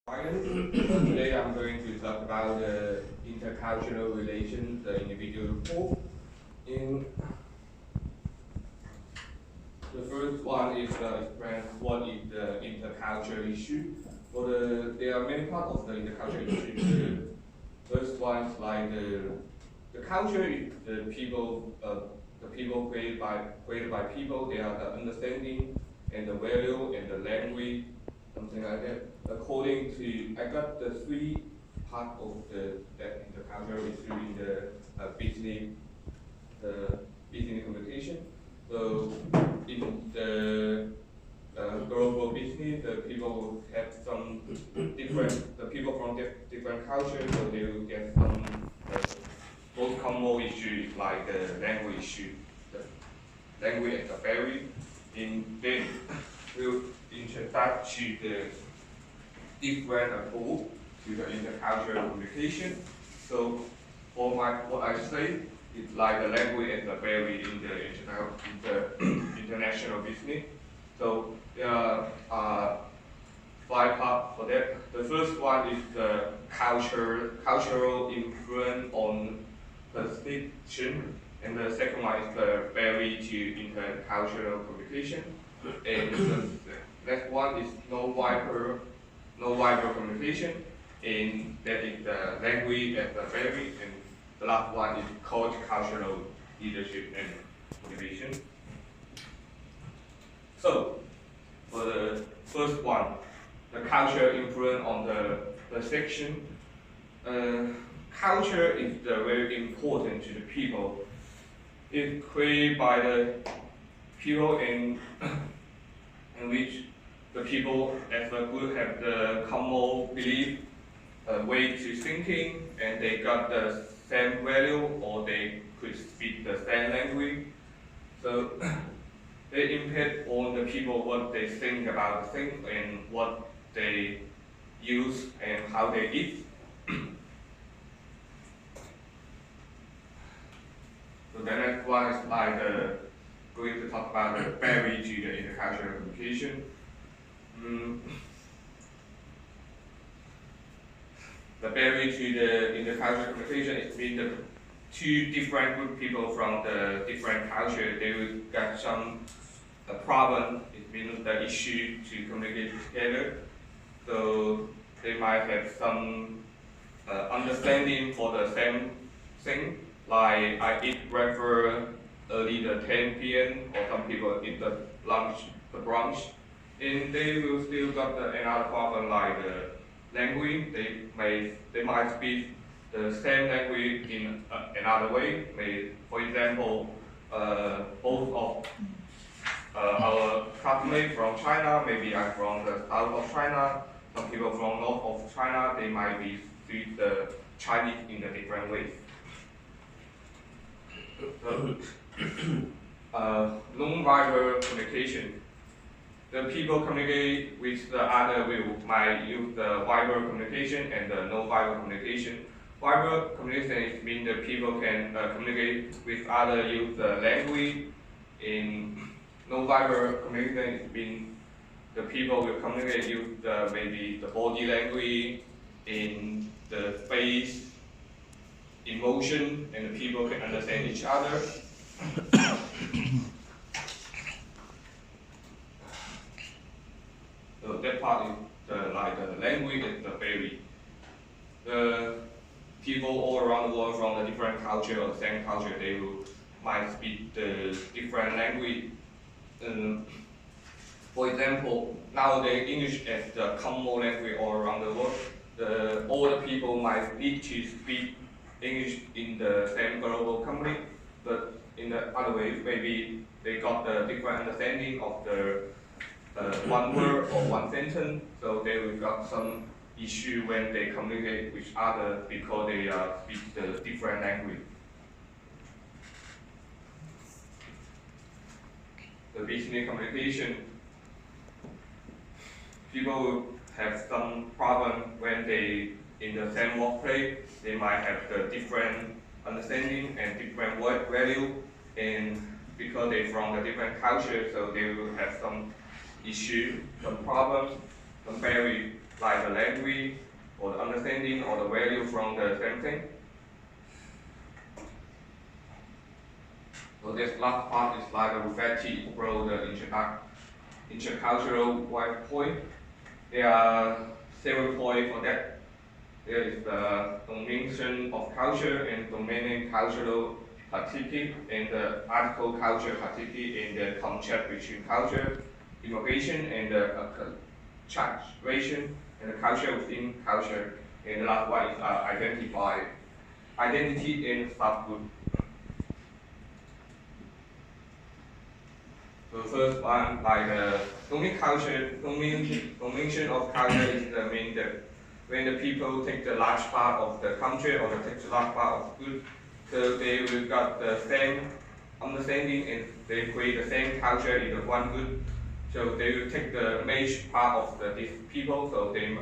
Ryan. Today I'm going to talk about the intercultural relations, the individual report. In the first one is explain what is the intercultural issue. There are many parts of the intercultural issue. The first one is like the culture is the people created by people. They are the understanding and the value and the language, something like that. According to, I got the three part of that intercultural issue in the business communication. So in the global business, the people have some the people from different cultures, so they will get some most common issues like the language issue, the language and the barrier. Then we'll introduce to the different approach to the intercultural communication. So for what I say, it's like the language and the barrier in the international business. So there are five parts for that. The first one is the cultural influence on perception, and the second one is the barrier to intercultural communication, and the next one is no-verbal communication, and that is the language and the barrier, and the last one is cultural leadership and motivation. So for the first one, the cultural influence on the perception. Culture is very important to the people. It's created by the people in which the people as a group have the common belief, way to thinking, and they got the same value, or they could speak the same language. So they impact on the people what they think about the thing and what they use and how they eat. So the next one is like going to talk about the barrier to the intercultural communication. The barrier to the intercultural communication is between the two different group of people from the different culture. They will get some problem. It means the issue to communicate together. So they might have some understanding for the same thing. Like I eat breakfast early the 10 p.m. or some people eat the brunch, and they will still got another problem like the language. They might speak the same language in another way. For example, both of our classmates from China, maybe I'm from the south of China. Some people from north of China, they might be speak the Chinese in a different way. Non-verbal communication. The people communicate with the other might use the verbal communication and the non-verbal communication. Verbal communication means the people can communicate with other use the language. In non-verbal communication means the people will communicate use maybe the body language, in the face, emotion, and the people can understand each other. So that part is the language and the barrier. The people all around the world from the different culture or the same culture, they might speak the different language. For example, nowadays English is the common language all around the world. All the people might need to speak English in the same global company, but in the other way, maybe they got the different understanding of the one word or one sentence, so they will got some issue when they communicate with others because they speak the different language. The business communication, people will have some problem when they in the same workplace. They might have the different understanding and different value, and because they're from the different culture, so they will have some issue, some problems, some barrier like the language, or the understanding, or the value from the same thing. So this last part is like a reflective role, the intercultural wide point. There are several points for that. There is the domination of culture and dominant cultural activity, and the article culture activity, and the contact between culture, immigration, and the culturation, and the culture within culture. And the last one is identity and subgroup. So first one, like the domination of culture is the main when the people take the large part of the country or they take the large part of good, so they will got the same understanding and they create the same culture in the one good. So they will take the major part of these people, so the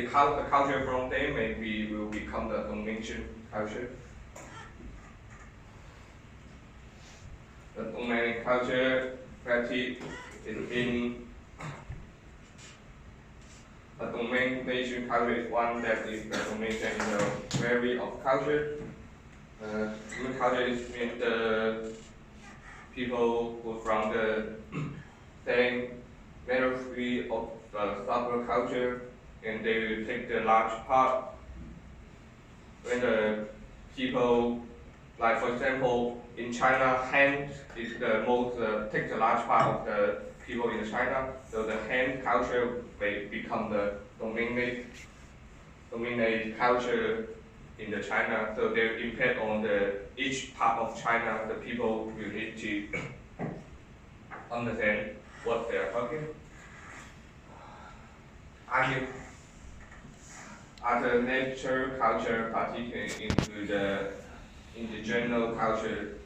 culture from them maybe will become the domination culture. The dominant culture practice is in a domination culture is one that is the domination in the vary of culture. Human culture is mean the people who from the same majority of subculture, and they will take the large part. When the people, like for example, in China, Han is the most take the large part of the people in China. So the Han culture may become the dominate culture in the China. So they impact on each part of China. The people will need to understand what they are talking. Other nature culture, particularly into the indigenous culture.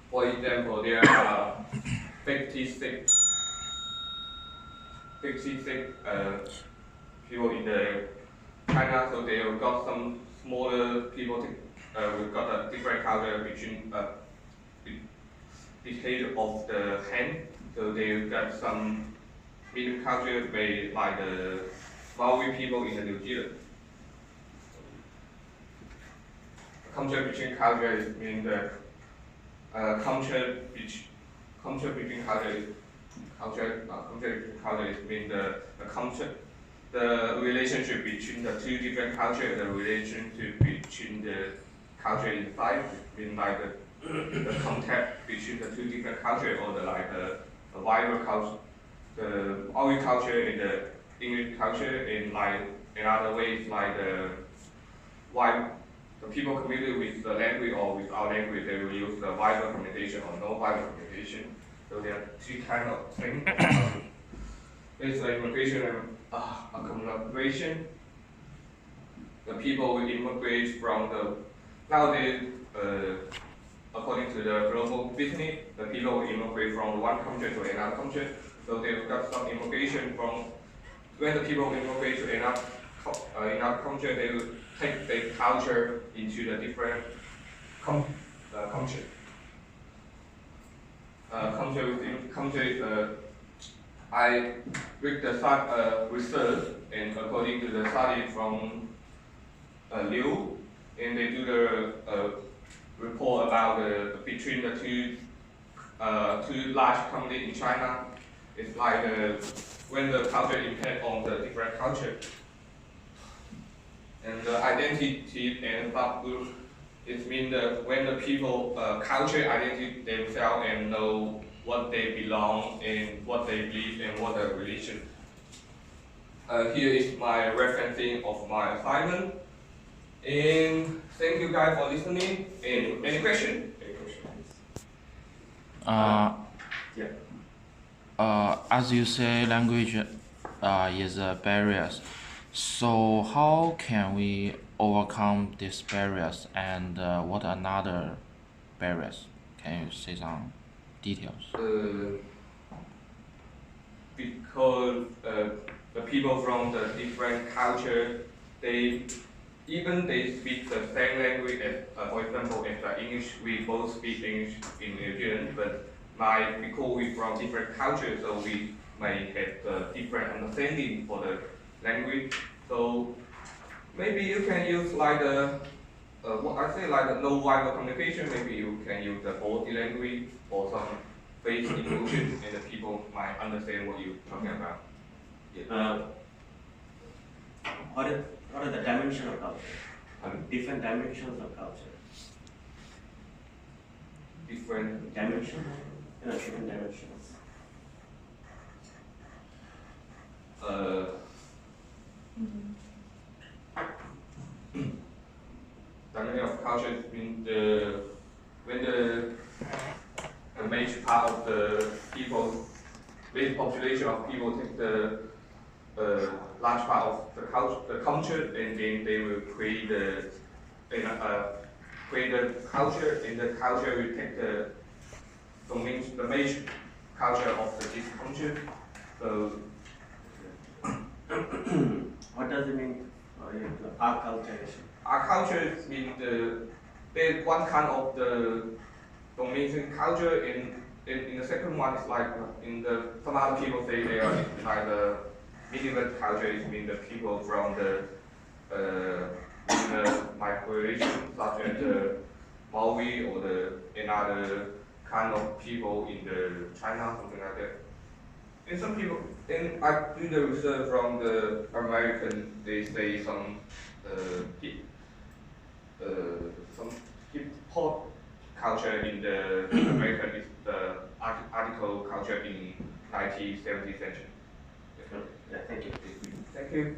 For example, there are 56 people in the China, so they have got some smaller people. We've got a different culture between dictator of the Han. So they've got some medium culture like the Maori people in the New Zealand. Culture between culture is mean the culture between culture is mean the relationship between the two different cultures, the relationship between the culture inside, mean like the contact between the two different cultures, or the wider culture, the Maori culture and the English culture, in like in other ways like the people communicate with the language or with our language, they will use the verbal communication or non-verbal communication. So there are two kind of things. There's the immigration and accommodation. The people will immigrate from nowadays, according to the global business, the people will immigrate from one country to another country. So they've got some immigration from, when the people immigrate to another country, they will take the culture into the different country. I read the research, and according to the study from Liu, and they do the report about between the two large companies in China. It's like when the culture impact on the different culture. And the identity and subgroup, it means when the people culture identity themselves and know what they belong and what they believe and what the religion. Here is my referencing of my assignment. And thank you guys for listening. And any question? As you say, language is a barrier. So how can we overcome these barriers, and what are another barriers? Can you say some details? Because the people from the different culture, they speak the same language as, for example, as English. We both speak English in New Zealand, but because we from different cultures, so we may have a different understanding for the language. So maybe you can use like the what I say like the no-verbal communication. Maybe you can use the body language or some face emotion, and the people might understand what you're talking about. Uh, what are the dimensions of culture? Different dimensions of culture. Different. Dimensions? Different dimensions. Dimension of culture means when the major part of the people, big population of people take the large part of the culture, and then they will create create the culture, and the culture will take the major culture of this culture. So What does it mean? Our culture. our culture means there's one kind of the dominant culture, in the second one is like some other people say they are like the medieval culture. It means the people from the migration, such as the Maori or another kind of people in the China, something like that. And some people, and I do the research from the American, they say some hip hop culture in the American is the article culture in 19th, 70th century. Yeah, thank you. Thank you.